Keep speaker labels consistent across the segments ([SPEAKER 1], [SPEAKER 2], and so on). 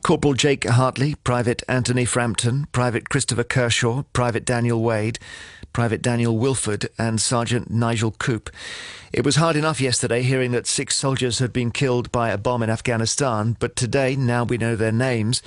[SPEAKER 1] Corporal Jake Hartley, Private Anthony Frampton, Private Christopher Kershaw, Private Daniel Wade, Private Daniel Wilford and Sergeant Nigel Coop. It was hard enough yesterday hearing that 6 soldiers had been killed by a bomb in Afghanistan, but today, now we know their names,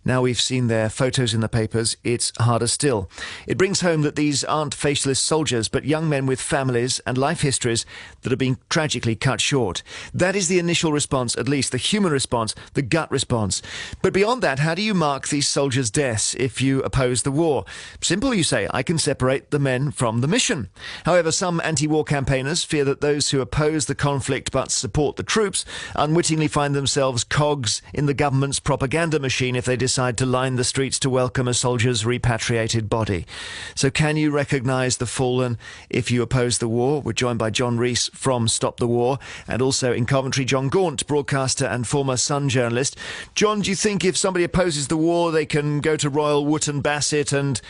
[SPEAKER 1] now we've seen their photos in the papers, it's harder still. It brings home that these aren't faceless soldiers, but young men with families and life histories that are being tragically cut short. That is the initial response, at least the human response, the gut response. But beyond that, how do you mark these soldiers' deaths if you oppose the war? Simple, you say. I can separate the men from the mission. However, some anti-war campaigners fear that those who oppose the conflict but support the troops unwittingly find themselves cogs in the government's propaganda machine if they decide to line the streets to welcome a soldier's repatriated body. So can you recognise the fallen if you oppose the war? We're joined by Jon Rees from Stop the War, and also in Coventry, Jon Gaunt, broadcaster and former Sun journalist. Jon, do you think if somebody opposes the war, they can go to Royal Wootton Bassett and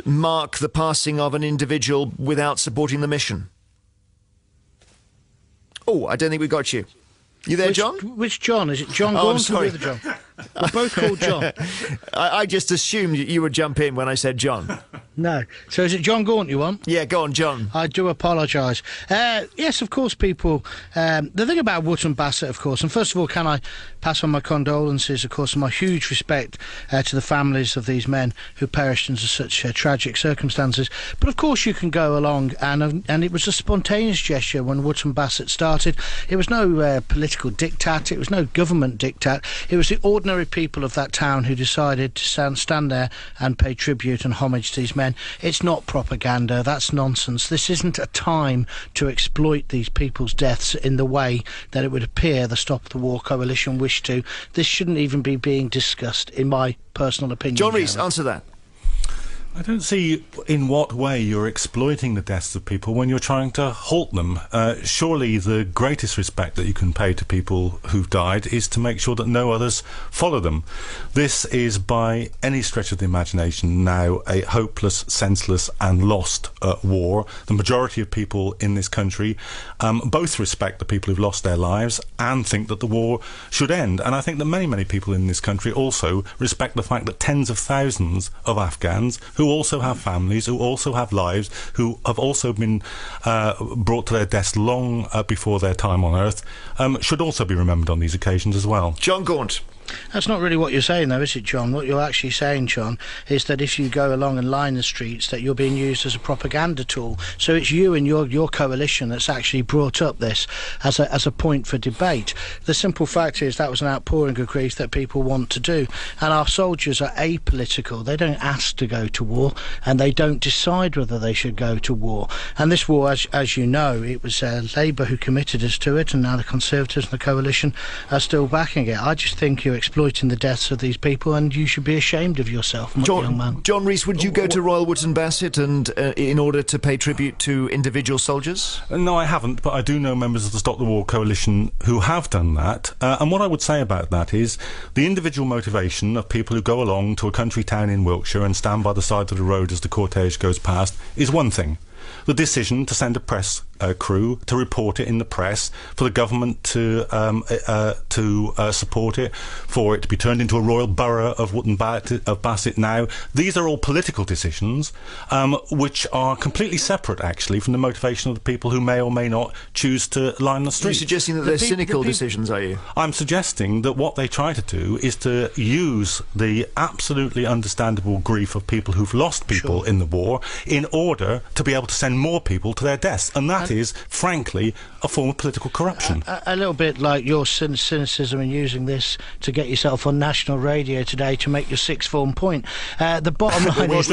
[SPEAKER 1] mark the passing of an individual without supporting the mission? Oh, I don't think we got you. You there, John?
[SPEAKER 2] Which John? Is it Jon Gaunt or the other John? We're both called John.
[SPEAKER 1] I just assumed you would jump in when I said John.
[SPEAKER 2] No. So is it Jon Gaunt you want?
[SPEAKER 1] Yeah, go on, John.
[SPEAKER 2] I do apologise. Yes, of course, people... the thing about Wootton Bassett, of course, and first of all, can I pass on my condolences, of course, and my huge respect to the families of these men who perished under such tragic circumstances. But of course you can go along, and it was a spontaneous gesture when Wootton Bassett started. It was no political diktat, it was no government diktat, it was the ordinary people of that town who decided to stand there and pay tribute and homage to these men. It's not propaganda, that's nonsense. This isn't a time to exploit these people's deaths in the way that it would appear the Stop the War coalition wished to. This shouldn't even be being discussed, in my personal opinion.
[SPEAKER 1] Jon Rees, answer that.
[SPEAKER 3] I don't see in what way you're exploiting the deaths of people when you're trying to halt them. Surely the greatest respect that you can pay to people who've died is to make sure that no others follow them. This is, by any stretch of the imagination, now a hopeless, senseless and lost war. The majority of people in this country both respect the people who've lost their lives and think that the war should end. And I think that many, many people in this country also respect the fact that tens of thousands of Afghans who also have families, who also have lives, who have also been brought to their deaths long before their time on Earth, should also be remembered on these occasions as well.
[SPEAKER 1] Jon Gaunt.
[SPEAKER 2] That's not really what you're saying, though, is it, John? What you're actually saying, John, is that if you go along and line the streets, that you're being used as a propaganda tool. So it's you and your coalition that's actually brought up this as a point for debate. The simple fact is that was an outpouring of grief that people want to do. And our soldiers are apolitical. They don't ask to go to war, and they don't decide whether they should go to war. And this war, as you know, it was Labour who committed us to it, and now the Conservatives and the coalition are still backing it. I just think you're exploiting the deaths of these people, and you should be ashamed of yourself, young man.
[SPEAKER 1] Jon Rees, would you go to Royal Wootton Bassett and in order to pay tribute to individual soldiers?
[SPEAKER 3] No, I haven't, but I do know members of the Stop the War coalition who have done that. And what I would say about that is the individual motivation of people who go along to a country town in Wiltshire and stand by the side of the road as the cortege goes past is one thing. The decision to send a press crew to report it in the press, for the government to support it, for it to be turned into a royal borough of Wootton Bassett now, these are all political decisions which are completely separate, actually, from the motivation of the people who may or may not choose to line the streets.
[SPEAKER 1] You're suggesting that they're cynical decisions, are you?
[SPEAKER 3] I'm suggesting that what they try to do is to use the absolutely understandable grief of people who've lost people in the war in order to be able to send more people to their deaths, and that is, frankly, a form of political corruption.
[SPEAKER 2] A little bit like your cynicism in using this to get yourself on national radio today to make your sixth form point. The bottom line is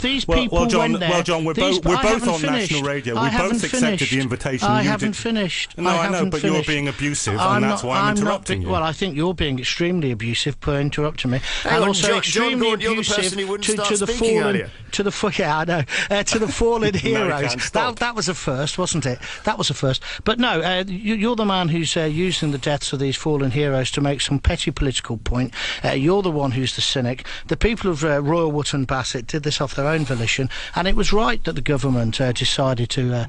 [SPEAKER 2] these people went there...
[SPEAKER 3] Well, John, we're both on national radio. We both accepted the invitation.
[SPEAKER 2] I haven't finished.
[SPEAKER 3] No, I know, but you're being abusive, and that's why I'm interrupting you.
[SPEAKER 2] Well, I think you're being extremely abusive by interrupting me.
[SPEAKER 1] And also extremely abusive to the fallen...
[SPEAKER 2] To the fallen heroes. That was a first. first, wasn't it? That was a first. But no, you're the man who's using the deaths of these fallen heroes to make some petty political point. You're the one who's the cynic. The people of Royal Wootton Bassett did this off their own volition, and it was right that the government decided to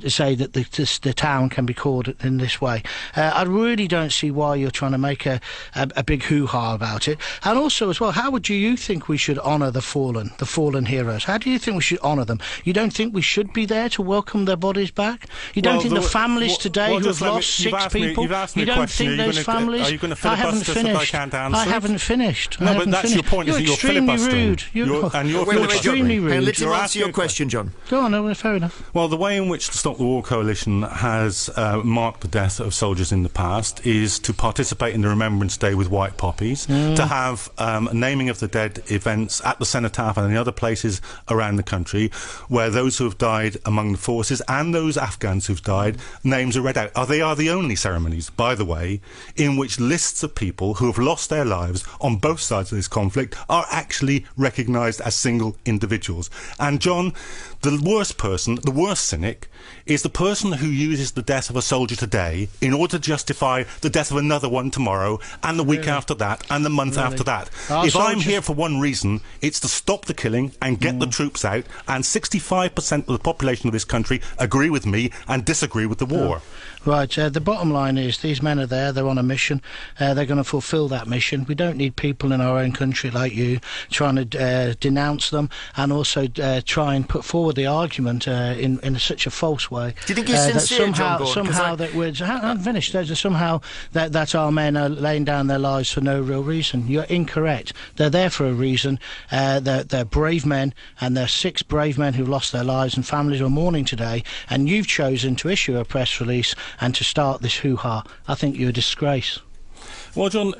[SPEAKER 2] say that the town can be called in this way. I really don't see why you're trying to make a big hoo-ha about it. And also, as well, how would you think we should honour the fallen heroes? How do you think we should honour them? You don't think we should be there to welcome their bodies back? You don't think the families today who have lost six people? You don't think those families?
[SPEAKER 3] Are you going to filibuster if I can't answer?
[SPEAKER 2] I haven't finished.
[SPEAKER 3] No, but that's your point. You're
[SPEAKER 2] extremely
[SPEAKER 3] rude.
[SPEAKER 2] You're extremely rude.
[SPEAKER 1] Let him answer your question, John.
[SPEAKER 2] Go on, no, fair enough.
[SPEAKER 3] Well, the way in which the Stop the War Coalition has marked the death of soldiers in the past is to participate in the Remembrance Day with white poppies, to have naming of the dead events at the Cenotaph and in other places around the country where those who have died among the forces and those Afghans who've died, names are read out. They are the only ceremonies, by the way, in which lists of people who have lost their lives on both sides of this conflict are actually recognised as single individuals. And John, the worst person, the worst cynic, is the person who uses the death of a soldier today in order to justify the death of another one tomorrow and the week after that and the month after that. If I'm here for one reason, it's to stop the killing and get the troops out, and 65% of the population of this country agree with me and disagree with the war.
[SPEAKER 2] Right, the bottom line is these men are there, they're on a mission, they're going to fulfil that mission. We don't need people in our own country like you trying to denounce them and also try and put forward the argument in such a false way.
[SPEAKER 1] Do you think he's sincere, Jon Gaunt?
[SPEAKER 2] Somehow that we're... I'm finished. Somehow that our men are laying down their lives for no real reason. You're incorrect. They're there for a reason. They're brave men, and they're 6 brave men who lost their lives, and families are mourning today, and you've chosen to issue a press release and to start this hoo-ha. I think you're a disgrace.
[SPEAKER 3] Well, John,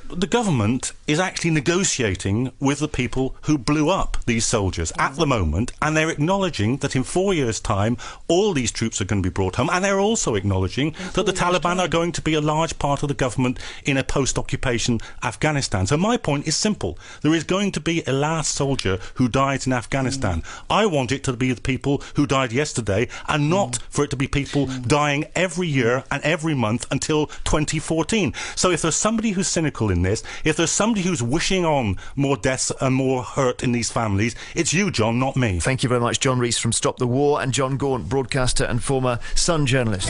[SPEAKER 3] the government is actually negotiating with the people who blew up these soldiers at the moment, and they're acknowledging that in 4 years' time all these troops are going to be brought home, and they're also acknowledging that the Taliban are going to be a large part of the government in a post-occupation Afghanistan. So my point is simple. There is going to be a last soldier who dies in Afghanistan. I want it to be the people who died yesterday, and not for it to be people dying every year and every month until 2014. So if there's somebody who's cynical in this, if there's somebody who's wishing on more deaths and more hurt in these families, it's you, John, not me.
[SPEAKER 1] Thank you very much, John Rees from Stop the War, and Jon Gaunt, broadcaster and former Sun journalist.